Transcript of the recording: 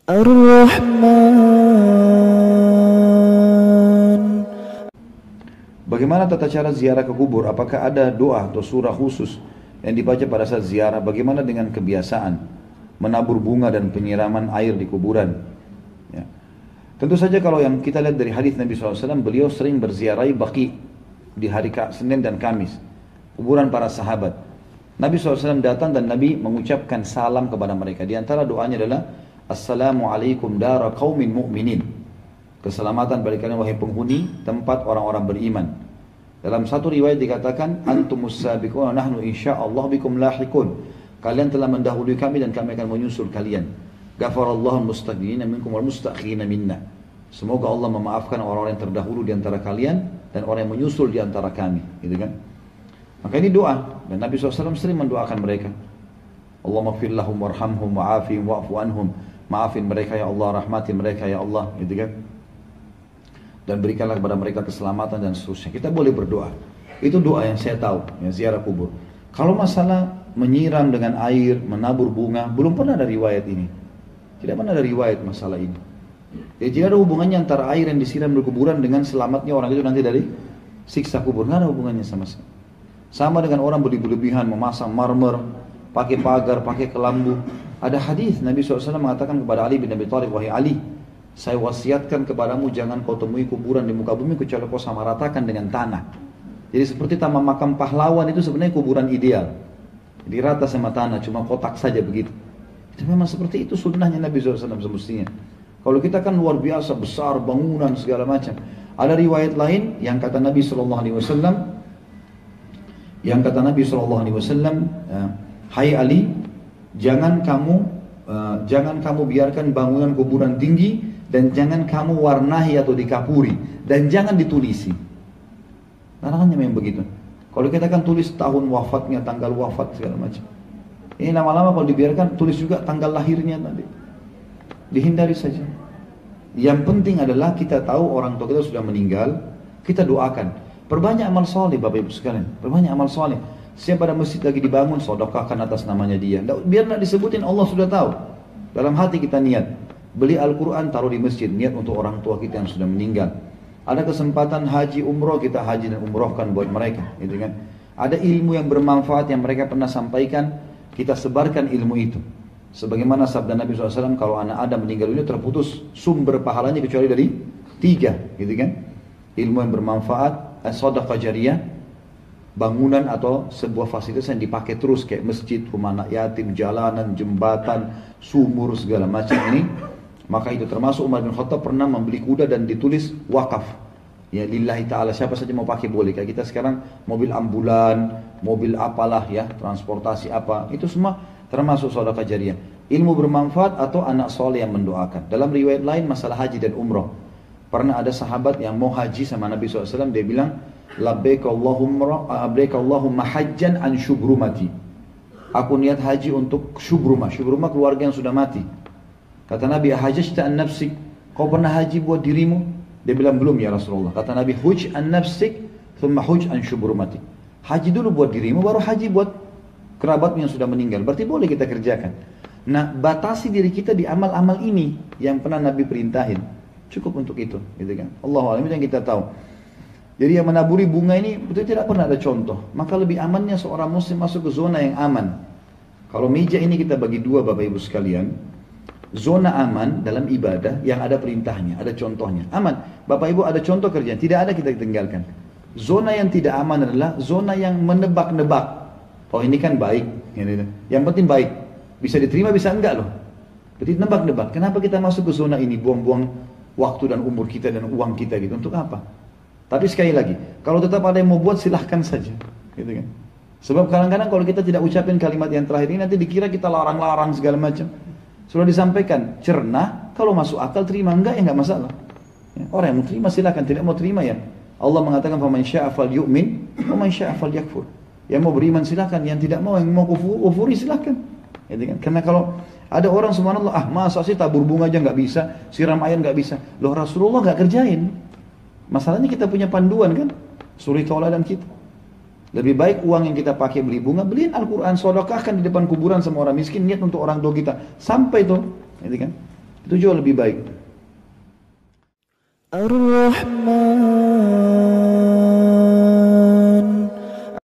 Ar-Rahman. Bagaimana tata cara ziarah ke kubur? Apakah ada doa atau surah khusus yang dibaca pada saat ziarah? Bagaimana dengan kebiasaan menabur bunga dan penyiraman air di kuburan? Ya. Tentu saja kalau yang kita lihat dari hadis Nabi SAW, beliau sering berziarahi Baqi di hari Senin dan Kamis, kuburan para sahabat. Nabi SAW datang dan Nabi mengucapkan salam kepada mereka. Di antara doanya adalah Assalamualaikum dara qaumin mu'minin. Keselamatan bagi kalian wahai penghuni tempat orang-orang beriman. Dalam satu riwayat dikatakan antumus sabiqun nahnu insyaallah bikum lahiqun. Kalian telah mendahului kami dan kami akan menyusul kalian. Ghafarallahu mustaqdimina minkum wal mustakhirina minna. Semoga Allah memaafkan orang-orang yang terdahulu di antara kalian dan orang yang menyusul di antara kami, gitu kan? Maka ini doa dan Nabi SAW sering mendoakan mereka. Allahumma ighfir lahum warhamhum wa'afihim wa'fu anhum. Maafin mereka ya Allah, rahmati mereka ya Allah, gitu kan? Dan berikanlah kepada mereka keselamatan dan seterusnya. Kita boleh berdoa. Itu doa yang saya tahu, ya, ziarah kubur. Kalau masalah menyiram dengan air, menabur bunga, belum pernah ada riwayat ini. Tidak pernah ada riwayat masalah ini. Jadi tidak ada hubungannya antara air yang disiram di kuburan dengan selamatnya orang itu nanti dari siksa kubur. Tidak ada hubungannya sama sekali. Sama dengan orang berlebihan memasang marmer, pakai pagar, pakai kelambu. Ada hadis Nabi SAW mengatakan kepada Ali bin Abi Thalib, wahai Ali, saya wasiatkan kepadamu jangan kau temui kuburan di muka bumi kecuali kau samaratakan dengan tanah. Jadi seperti taman makam pahlawan itu sebenarnya kuburan ideal. Jadi rata sama tanah, cuma kotak saja begitu. Itu memang seperti itu sunnahnya Nabi SAW semestinya. Kalau kita kan luar biasa, besar, bangunan, segala macam. Ada riwayat lain yang kata Nabi SAW, hai Ali, jangan kamu biarkan bangunan kuburan tinggi dan jangan kamu warnahi atau dikapuri dan jangan ditulisi. Larangannya memang begitu. Kalau kita kan tulis tahun wafatnya, tanggal wafat segala macam. Ini lama-lama kalau dibiarkan tulis juga tanggal lahirnya nanti. Dihindari saja. Yang penting adalah kita tahu orang tua kita sudah meninggal, kita doakan. Perbanyak amal soleh Bapak Ibu sekalian, perbanyak amal soleh. Siapa pada masjid lagi dibangun, sedekahkan atas namanya dia. Biar tidak disebutin, Allah sudah tahu. Dalam hati kita niat. Beli Al-Quran, taruh di masjid, niat untuk orang tua kita yang sudah meninggal. Ada kesempatan haji umroh, kita haji dan umrohkan buat mereka, gitu kan. Ada ilmu yang bermanfaat yang mereka pernah sampaikan, kita sebarkan ilmu itu. Sebagaimana sabda Nabi SAW, kalau anak Adam meninggal dunia terputus sumber pahalanya kecuali dari 3, gitu kan. Ilmu yang bermanfaat, sedekah jariyah, bangunan atau sebuah fasilitas yang dipakai terus kayak masjid, rumah anak yatim, jalanan, jembatan, sumur, segala macam ini. Maka itu termasuk Umar bin Khattab pernah membeli kuda dan ditulis wakaf. Ya lillahi ta'ala, siapa saja mau pakai boleh. Kayak kita sekarang mobil ambulan, mobil apalah ya, transportasi apa, itu semua termasuk sedekah jariyah. Ilmu bermanfaat atau anak soleh yang mendoakan. Dalam riwayat lain masalah haji dan umrah. Pernah ada sahabat yang mau haji sama Nabi SAW, dia bilang, labbaik Allahumma hajjan an syubrumati. Aku niat haji untuk syubrumah. Syubrumah keluarga yang sudah mati. Kata Nabi, hajjta an nafsik. Kau pernah haji buat dirimu? Dia bilang, belum ya Rasulullah. Kata Nabi, huj an nafsik, thumma huj an syubrumati. Haji dulu buat dirimu, baru haji buat kerabatmu yang sudah meninggal. Berarti boleh kita kerjakan. Nah, batasi diri kita di amal-amal ini yang pernah Nabi perintahin. Cukup untuk itu, gitu kan. Allahu a'lam, itu yang kita tahu. Jadi yang menaburi bunga ini betul tidak pernah ada contoh. Maka lebih amannya seorang muslim masuk ke zona yang aman. Kalau meja ini kita bagi dua Bapak Ibu sekalian. Zona aman dalam ibadah yang ada perintahnya, ada contohnya. Aman. Bapak Ibu ada contoh kerjaan, tidak ada kita tinggalkan. Zona yang tidak aman adalah zona yang menebak-nebak. Oh ini kan baik. Yang penting baik. Bisa diterima bisa enggak loh. Berarti nebak-nebak. Kenapa kita masuk ke zona ini? Buang-buang waktu dan umur kita dan uang kita gitu. Untuk apa? Tapi sekali lagi, kalau tetap ada yang mau buat silahkan saja, gitu kan. Sebab kadang-kadang kalau kita tidak ucapin kalimat yang terakhir ini nanti dikira kita larang-larang segala macam. Sudah disampaikan, cerna, kalau masuk akal terima, enggak ya enggak masalah. Ya, orang yang mau terima silahkan, tidak mau terima ya. Allah mengatakan faman syaa'a falyu'min wa man syaa'a falyakfur. Yang mau beriman silahkan, yang tidak mau yang mau kufuri silahkan. Gitu kan? Karena kalau ada orang subhanallah, masa sih tabur bunga aja enggak bisa, siram air enggak bisa. Loh Rasulullah enggak kerjain. Masalahnya kita punya panduan kan, suri tauladan kita. Lebih baik uang yang kita pakai beli bunga, beliin Al-Quran, sedekahkan di depan kuburan sama orang miskin, niat untuk orang tua kita. Sampai tuh, gitu kan. Itu jauh lebih baik. Ar-Rahman